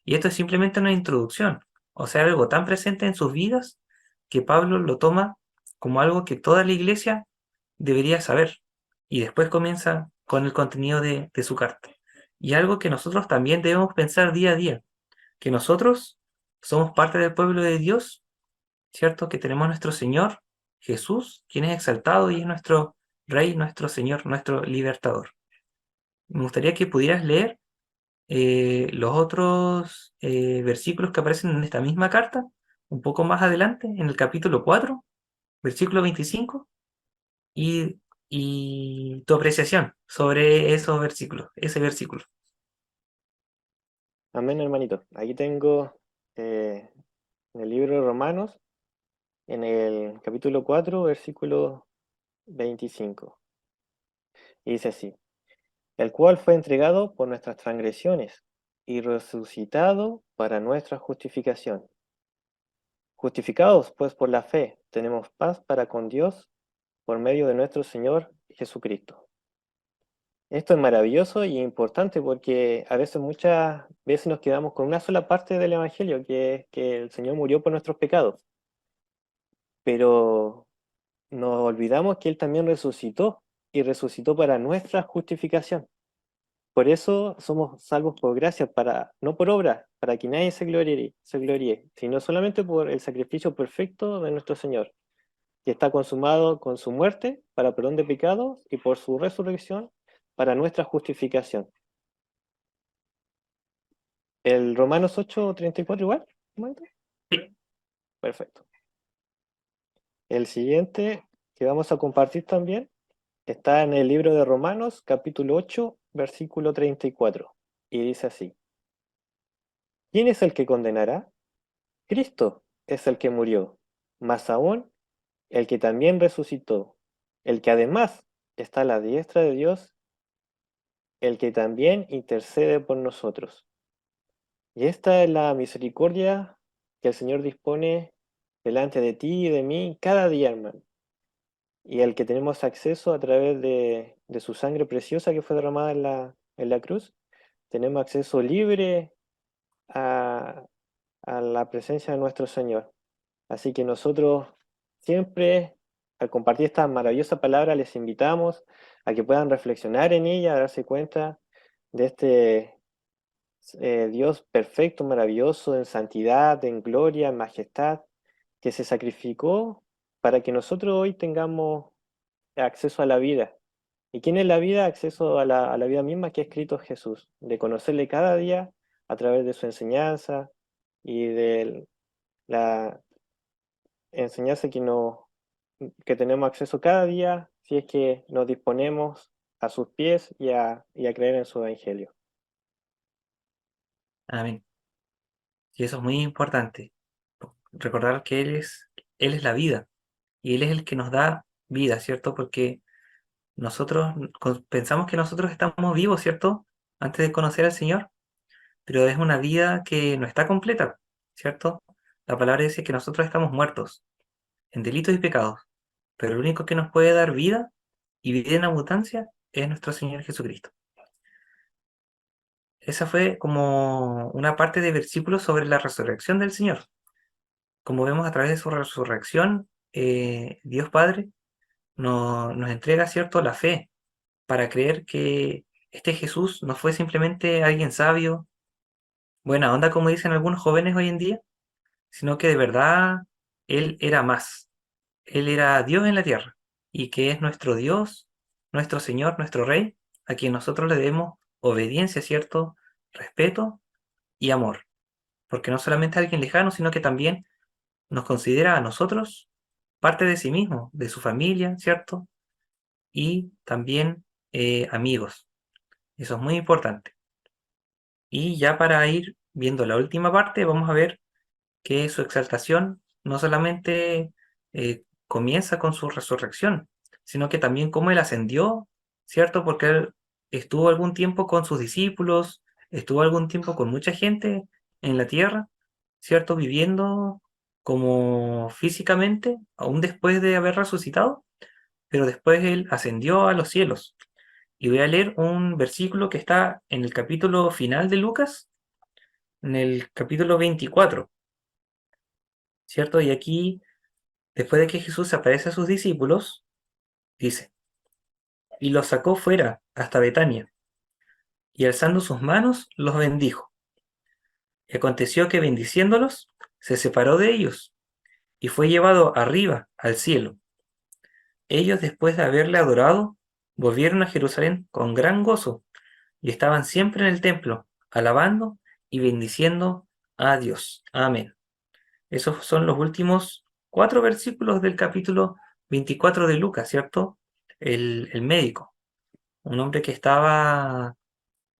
Y esto es simplemente una introducción, o sea, algo tan presente en sus vidas que Pablo lo toma como algo que toda la iglesia debería saber. Y después comienza con el contenido de su carta. Y algo que nosotros también debemos pensar día a día, que nosotros somos parte del pueblo de Dios, ¿cierto? Que tenemos nuestro Señor Jesús, quien es exaltado y es nuestro Rey, nuestro Señor, nuestro Libertador. Me gustaría que pudieras leer los otros versículos que aparecen en esta misma carta, un poco más adelante, en el capítulo 4, versículo 25, y tu apreciación sobre esos versículos, ese versículo. Amén, hermanito. Aquí tengo en el libro de Romanos, en el capítulo 4, versículo 25. Y dice así: el cual fue entregado por nuestras transgresiones y resucitado para nuestra justificación. Justificados pues por la fe, tenemos paz para con Dios por medio de nuestro Señor Jesucristo. Esto es maravilloso y importante porque a veces, muchas veces nos quedamos con una sola parte del Evangelio, que es que el Señor murió por nuestros pecados. Pero nos olvidamos que Él también resucitó y resucitó para nuestra justificación. Por eso somos salvos por gracia, no por obra, para que nadie se gloríe, sino solamente por el sacrificio perfecto de nuestro Señor, que está consumado con su muerte para perdón de pecados y por su resurrección para nuestra justificación. ¿El Romanos 8:34 igual? Sí. Perfecto. El siguiente que vamos a compartir también está en el libro de Romanos, capítulo 8, versículo 34. Y dice así: ¿quién es el que condenará? Cristo es el que murió, más aún el que también resucitó, el que además está a la diestra de Dios, el que también intercede por nosotros. Y esta es la misericordia que el Señor dispone delante de ti y de mí cada día, hermano. Y al que tenemos acceso a través de su sangre preciosa que fue derramada en la cruz, tenemos acceso libre a la presencia de nuestro Señor. Así que nosotros siempre, al compartir esta maravillosa palabra, les invitamos a que puedan reflexionar en ella, a darse cuenta de este Dios perfecto, maravilloso, en santidad, en gloria, en majestad, que se sacrificó para que nosotros hoy tengamos acceso a la vida. ¿Y quién es la vida? Acceso a la vida misma que ha escrito Jesús, de conocerle cada día a través de su enseñanza y de la enseñanza que tenemos acceso cada día si es que nos disponemos a sus pies y a creer en su evangelio. Amén. Y eso es muy importante. Recordar que Él es la vida y Él es el que nos da vida, ¿cierto? Porque nosotros pensamos que nosotros estamos vivos, ¿cierto? Antes de conocer al Señor, pero es una vida que no está completa, ¿cierto? La palabra dice que nosotros estamos muertos en delitos y pecados, pero el único que nos puede dar vida y vida en abundancia es nuestro Señor Jesucristo. Esa fue como una parte de versículos sobre la resurrección del Señor. Como vemos a través de su resurrección, Dios Padre nos entrega, ¿cierto?, la fe para creer que este Jesús no fue simplemente alguien sabio, buena onda, como dicen algunos jóvenes hoy en día, sino que de verdad Él era más. Él era Dios en la tierra y que es nuestro Dios, nuestro Señor, nuestro Rey, a quien nosotros le debemos obediencia, ¿cierto?, respeto y amor. Porque no solamente a alguien lejano, sino que también nos considera a nosotros parte de sí mismo, de su familia, ¿cierto? Y también amigos. Eso es muy importante. Y ya para ir viendo la última parte, vamos a ver que su exaltación no solamente comienza con su resurrección, sino que también cómo él ascendió, ¿cierto? Porque él estuvo algún tiempo con sus discípulos, estuvo algún tiempo con mucha gente en la tierra, ¿cierto? Viviendo como físicamente, aún después de haber resucitado, pero después él ascendió a los cielos. Y voy a leer un versículo que está en el capítulo final de Lucas, en el capítulo 24, ¿cierto? Y aquí, después de que Jesús aparece a sus discípulos, dice, y los sacó fuera hasta Betania, y alzando sus manos, los bendijo. Y aconteció que bendiciéndolos, se separó de ellos, y fue llevado arriba al cielo. Ellos, después de haberle adorado, volvieron a Jerusalén con gran gozo, y estaban siempre en el templo, alabando y bendiciendo a Dios. Amén. Esos son los últimos 4 versículos del capítulo 24 de Lucas, ¿cierto? El médico, un hombre que estaba,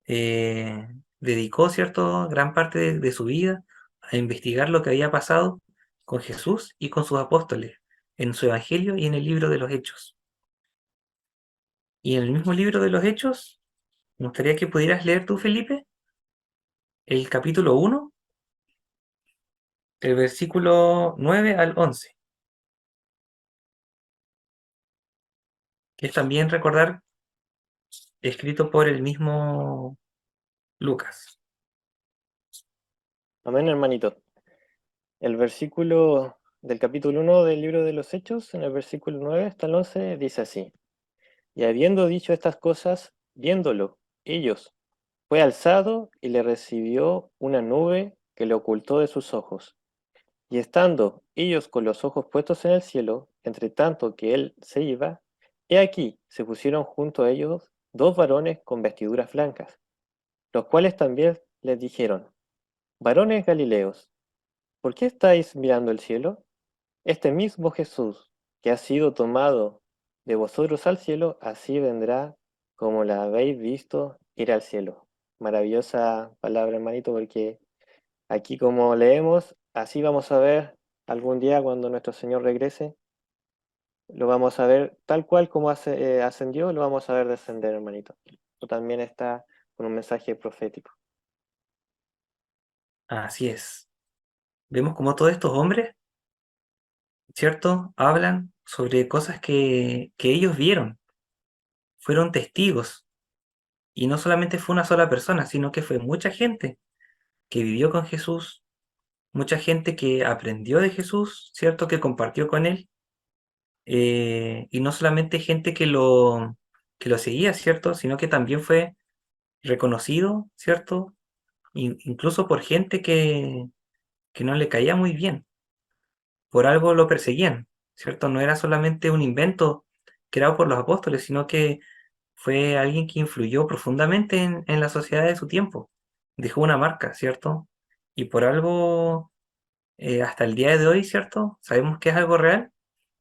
dedicó, ¿cierto?, gran parte de su vida a investigar lo que había pasado con Jesús y con sus apóstoles, en su evangelio y en el libro de los Hechos. Y en el mismo libro de los Hechos, me gustaría que pudieras leer tú, Felipe, el capítulo 1, el versículo 9 al 11, que es también recordar escrito por el mismo Lucas. Amén, hermanito. El versículo del capítulo 1 del libro de los Hechos, en el versículo 9 hasta el 11, dice así. Y habiendo dicho estas cosas, viéndolo, ellos, fue alzado y le recibió una nube que le ocultó de sus ojos. Y estando ellos con los ojos puestos en el cielo, entre tanto que él se iba, he aquí se pusieron junto a ellos 2 varones con vestiduras blancas, los cuales también les dijeron, varones Galileos, ¿por qué estáis mirando el cielo? Este mismo Jesús, que ha sido tomado de vosotros al cielo, así vendrá como la habéis visto ir al cielo. Maravillosa palabra, hermanito, porque aquí como leemos, así vamos a ver algún día cuando nuestro Señor regrese, lo vamos a ver tal cual como ascendió, lo vamos a ver descender, hermanito. Esto también está con un mensaje profético. Así es. Vemos como todos estos hombres, ¿cierto?, hablan sobre cosas que ellos vieron, fueron testigos, y no solamente fue una sola persona, sino que fue mucha gente que vivió con Jesús, mucha gente que aprendió de Jesús, ¿cierto?, que compartió con él, y no solamente gente que lo seguía, ¿cierto?, sino que también fue reconocido, ¿cierto?, incluso por gente que no le caía muy bien. Por algo lo perseguían, ¿cierto? No era solamente un invento creado por los apóstoles, sino que fue alguien que influyó profundamente en la sociedad de su tiempo. Dejó una marca, ¿cierto? Y por algo, hasta el día de hoy, ¿cierto? Sabemos que es algo real,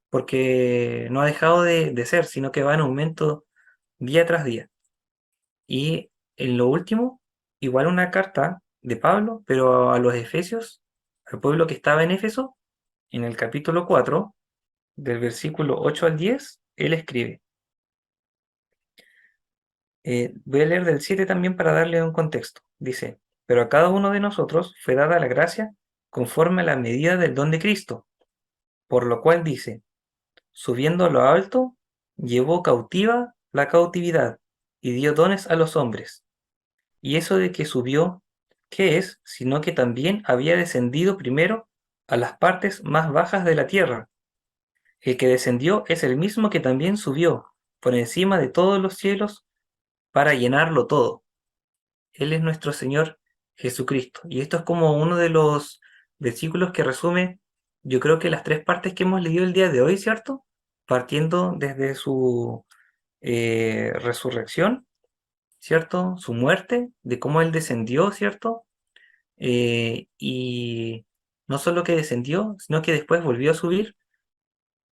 porque no ha dejado de ser, sino que va en aumento día tras día. Y en lo último, igual una carta de Pablo, pero a los Efesios, al pueblo que estaba en Éfeso, en el capítulo 4, del versículo 8 al 10, él escribe. Voy a leer del 7 también para darle un contexto. Dice, pero a cada uno de nosotros fue dada la gracia conforme a la medida del don de Cristo, por lo cual dice, subiendo a lo alto, llevó cautiva la cautividad y dio dones a los hombres. Y eso de que subió, ¿qué es? Sino que también había descendido primero a las partes más bajas de la tierra. El que descendió es el mismo que también subió por encima de todos los cielos para llenarlo todo. Él es nuestro Señor Jesucristo. Y esto es como uno de los versículos que resume, yo creo que las 3 partes que hemos leído el día de hoy, ¿cierto? Partiendo desde su resurrección, ¿cierto? Su muerte, de cómo Él descendió, ¿cierto? Y no solo que descendió, sino que después volvió a subir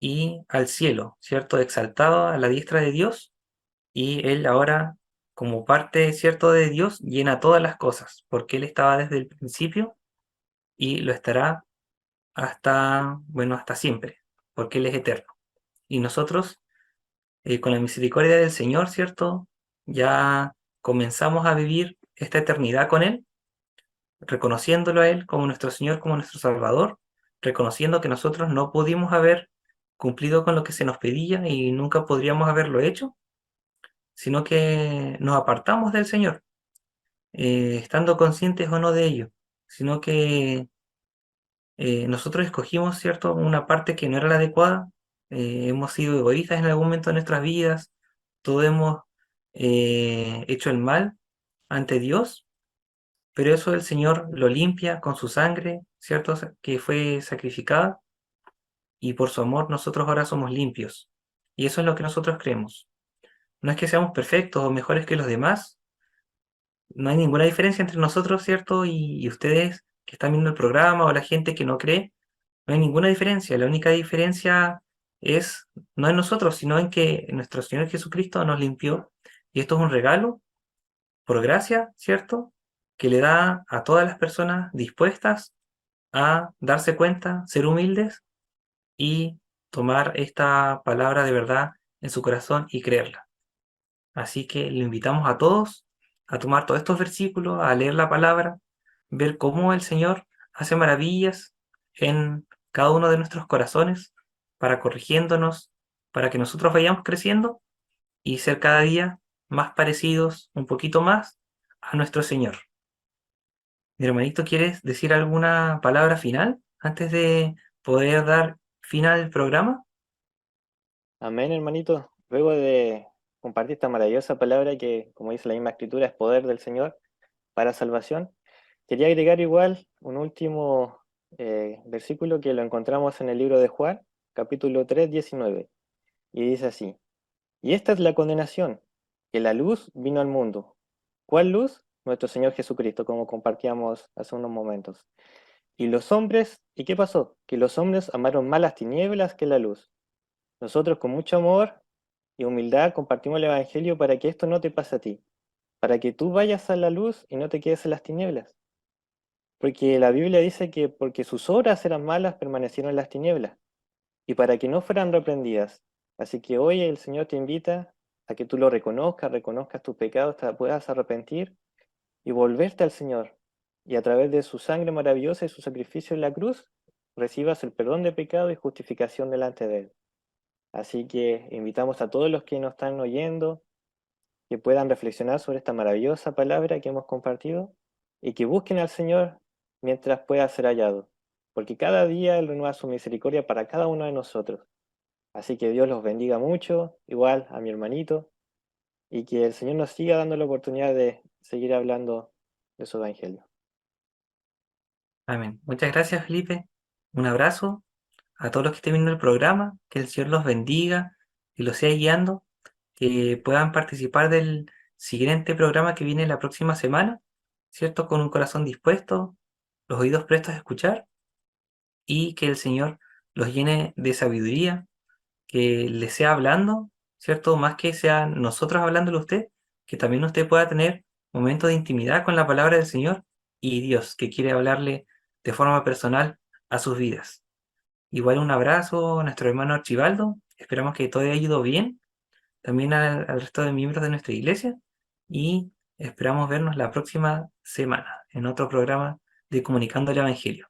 y al cielo, ¿cierto? Exaltado a la diestra de Dios, y él ahora, como parte, ¿cierto?, de Dios, llena todas las cosas, porque él estaba desde el principio y lo estará hasta, bueno, hasta siempre, porque él es eterno. Y nosotros, con la misericordia del Señor, ¿cierto? Ya comenzamos a vivir esta eternidad con él, reconociéndolo a él como nuestro Señor, como nuestro Salvador, reconociendo que nosotros no pudimos haber cumplido con lo que se nos pedía y nunca podríamos haberlo hecho, sino que nos apartamos del Señor, estando conscientes o no de ello, sino que nosotros escogimos, ¿cierto?, una parte que no era la adecuada, hemos sido egoístas en algún momento de nuestras vidas, todos hemos hecho el mal ante Dios, pero eso el Señor lo limpia con su sangre, ¿cierto?, que fue sacrificada, y por su amor nosotros ahora somos limpios. Y eso es lo que nosotros creemos. No es que seamos perfectos o mejores que los demás, no hay ninguna diferencia entre nosotros, ¿cierto? Y ustedes que están viendo el programa o la gente que no cree, no hay ninguna diferencia. La única diferencia es no en nosotros, sino en que nuestro Señor Jesucristo nos limpió. Y esto es un regalo por gracia, ¿cierto? Que le da a todas las personas dispuestas a darse cuenta, ser humildes y tomar esta palabra de verdad en su corazón y creerla. Así que le invitamos a todos a tomar todos estos versículos, a leer la palabra, ver cómo el Señor hace maravillas en cada uno de nuestros corazones, para corrigiéndonos, para que nosotros vayamos creciendo y ser cada día más parecidos, un poquito más, a nuestro Señor. Mi hermanito, ¿quieres decir alguna palabra final antes de poder dar fin al programa? Amén, hermanito. Luego de compartir esta maravillosa palabra que, como dice la misma escritura, es poder del Señor para salvación, quería agregar igual un último versículo que lo encontramos en el libro de Juan, capítulo 3, 19, y dice así: y esta es la condenación, que la luz vino al mundo. ¿Cuál luz? Nuestro Señor Jesucristo, como compartíamos hace unos momentos. Y los hombres, ¿y qué pasó? Que los hombres amaron más las tinieblas que la luz. Nosotros con mucho amor y humildad compartimos el Evangelio para que esto no te pase a ti, para que tú vayas a la luz y no te quedes en las tinieblas. Porque la Biblia dice que porque sus obras eran malas, permanecieron en las tinieblas, y para que no fueran reprendidas. Así que hoy el Señor te invita a que tú lo reconozcas tus pecados, te puedas arrepentir y volverte al Señor. Y a través de su sangre maravillosa y su sacrificio en la cruz, recibas el perdón de pecado y justificación delante de Él. Así que invitamos a todos los que nos están oyendo que puedan reflexionar sobre esta maravillosa palabra que hemos compartido y que busquen al Señor mientras pueda ser hallado, porque cada día Él renueva su misericordia para cada uno de nosotros. Así que Dios los bendiga mucho, igual a mi hermanito, y que el Señor nos siga dando la oportunidad de seguir hablando de su evangelio. Amén. Muchas gracias, Felipe. Un abrazo a todos los que estén viendo el programa, que el Señor los bendiga y los siga guiando, que puedan participar del siguiente programa que viene la próxima semana, ¿cierto? Con un corazón dispuesto, los oídos prestos a escuchar, y que el Señor los llene de sabiduría, que les sea hablando, ¿cierto? Más que sea nosotros hablándole a usted, que también usted pueda tener momentos de intimidad con la palabra del Señor y Dios, que quiere hablarle de forma personal a sus vidas. Igual un abrazo a nuestro hermano Archibaldo, esperamos que todo haya ido bien, también al resto de miembros de nuestra iglesia, y esperamos vernos la próxima semana en otro programa de Comunicando el Evangelio.